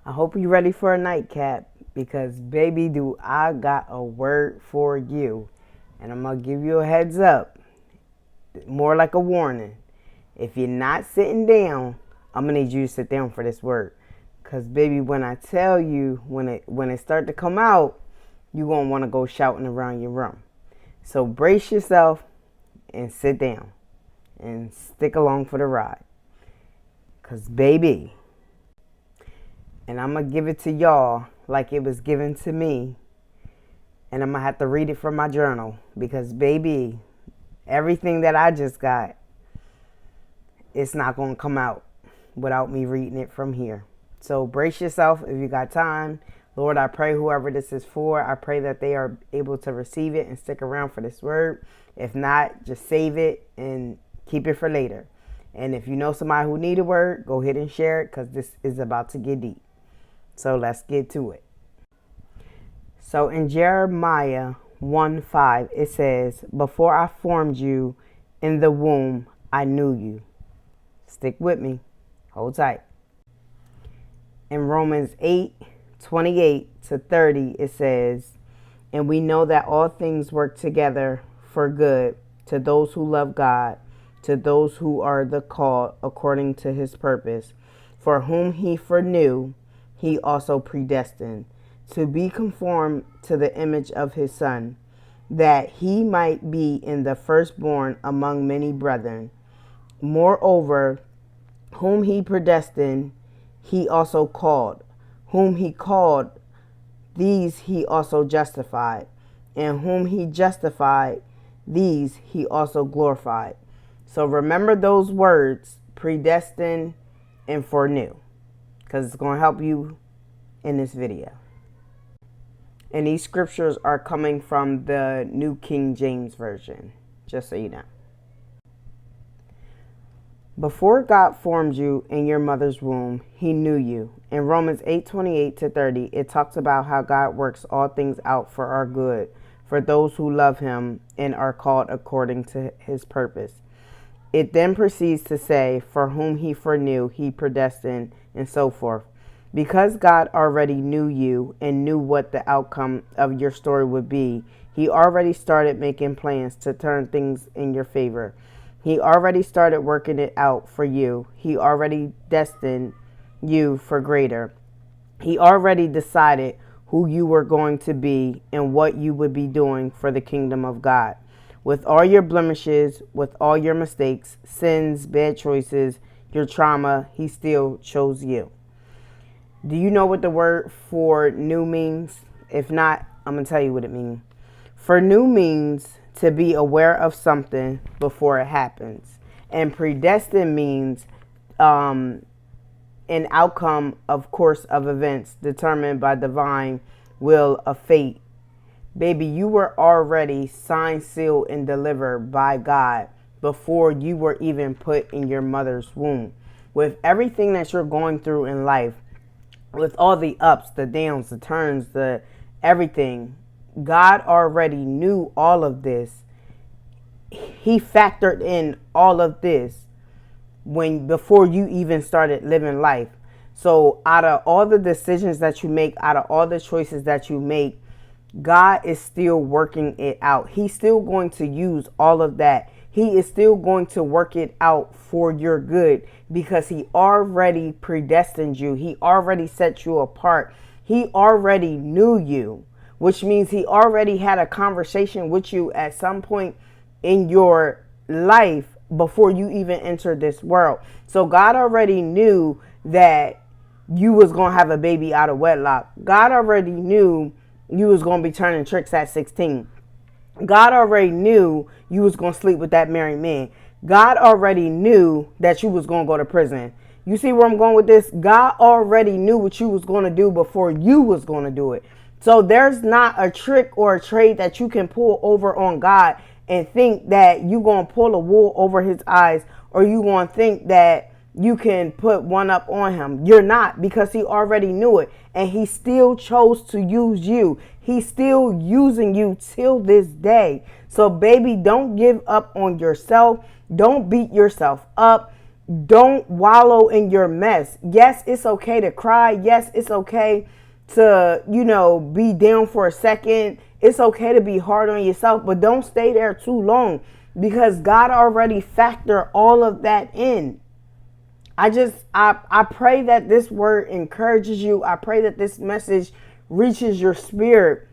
I hope you're ready for a nightcap because, baby, do I got a word for you. And I'm going to give you a heads up, more like a warning. If you're not sitting down, I'm going to need you to sit down for this word. Because, baby, when I tell you, when it start to come out, you're going to want to go shouting around your room. So brace yourself and sit down and stick along for the ride. Because, baby, and I'm going to give it to y'all like it was given to me. And I'm going to have to read it from my journal. Because, baby, everything that I just got, it's not going to come out without me reading it from here. So brace yourself if you got time. Lord, I pray whoever this is for, I pray that they are able to receive it and stick around for this word. If not, just save it and keep it for later. And if you know somebody who need a word, go ahead and share it because this is about to get deep. So let's get to it. So in Jeremiah 1:5, it says, "Before I formed you in the womb, I knew you." Stick with me. Hold tight. In Romans 8:28-30, it says, "And we know that all things work together for good to those who love God, to those who are the called according to his purpose. For whom he foreknew, he also predestined to be conformed to the image of his Son, that he might be in the firstborn among many brethren. Moreover, whom he predestined, he also called. Whom he called, these he also justified. And whom he justified, these he also glorified." So remember those words, predestined and foreknew, because it's going to help you in this video. And these scriptures are coming from the New King James Version, just so you know. Before God formed you in your mother's womb, he knew you. In Romans 8:28-30, it talks about how God works all things out for our good, for those who love him and are called according to his purpose. It then proceeds to say, "For whom he foreknew, he predestined," and so forth. Because God already knew you and knew what the outcome of your story would be, he already started making plans to turn things in your favor. He already started working it out for you. He already destined you for greater. He already decided who you were going to be and what you would be doing for the kingdom of God. With all your blemishes, with all your mistakes, sins, bad choices, your trauma, he still chose you. Do you know what the word for new means? If not, I'm going to tell you what it means. For new means to be aware of something before it happens. And predestined means an outcome of course of events determined by divine will of fate. Baby, you were already signed, sealed, and delivered by God before you were even put in your mother's womb. With everything that you're going through in life, with all the ups, the downs, the turns, the everything, God already knew all of this. He factored in all of this before you even started living life. So out of all the decisions that you make, out of all the choices that you make, God is still working it out. He's still going to use all of that. He is still going to work it out for your good because he already predestined you. He already set you apart. He already knew you, which means he already had a conversation with you at some point in your life before you even entered this world. So God already knew that you was going to have a baby out of wedlock. God already knew you was going to be turning tricks at 16. God already knew you was going to sleep with that married man. God already knew that you was going to go to prison. You see where I'm going with this? God already knew what you was going to do before you was going to do it. So there's not a trick or a trade that you can pull over on God and think that you going to pull a wool over his eyes, or you going to think that you can put one up on him. You're not, because he already knew it, and he still chose to use you. He's still using you till this day. So baby, don't give up on yourself. Don't beat yourself up. Don't wallow in your mess. Yes, it's okay to cry. Yes, it's okay to, be down for a second. It's okay to be hard on yourself, but don't stay there too long because God already factored all of that in. I pray that this word encourages you. I pray that this message reaches your spirit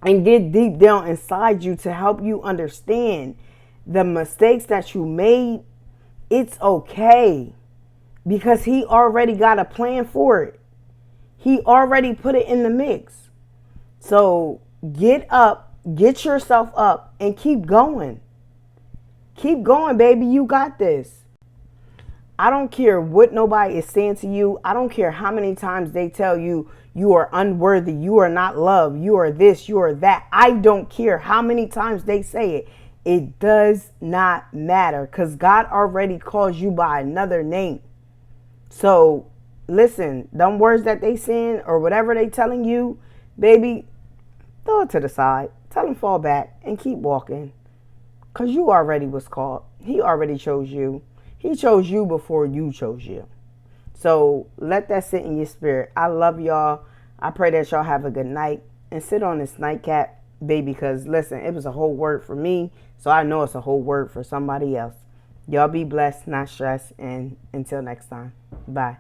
and get deep down inside you to help you understand the mistakes that you made. It's okay because he already got a plan for it. He already put it in the mix. So get up, get yourself up, and keep going. Keep going, baby. You got this. I don't care what nobody is saying to you. I don't care how many times they tell you you are unworthy, you are not loved, you are this, you are that. I don't care how many times they say it. It does not matter because God already calls you by another name. So listen, them words that they saying or whatever they telling you, baby, throw it to the side. Tell them fall back and keep walking because you already was called. He already chose you. He chose you before you chose you. So let that sit in your spirit. I love y'all. I pray that y'all have a good night and sit on this nightcap, baby, because listen, it was a whole word for me. So I know it's a whole word for somebody else. Y'all be blessed, not stressed. And until next time, bye.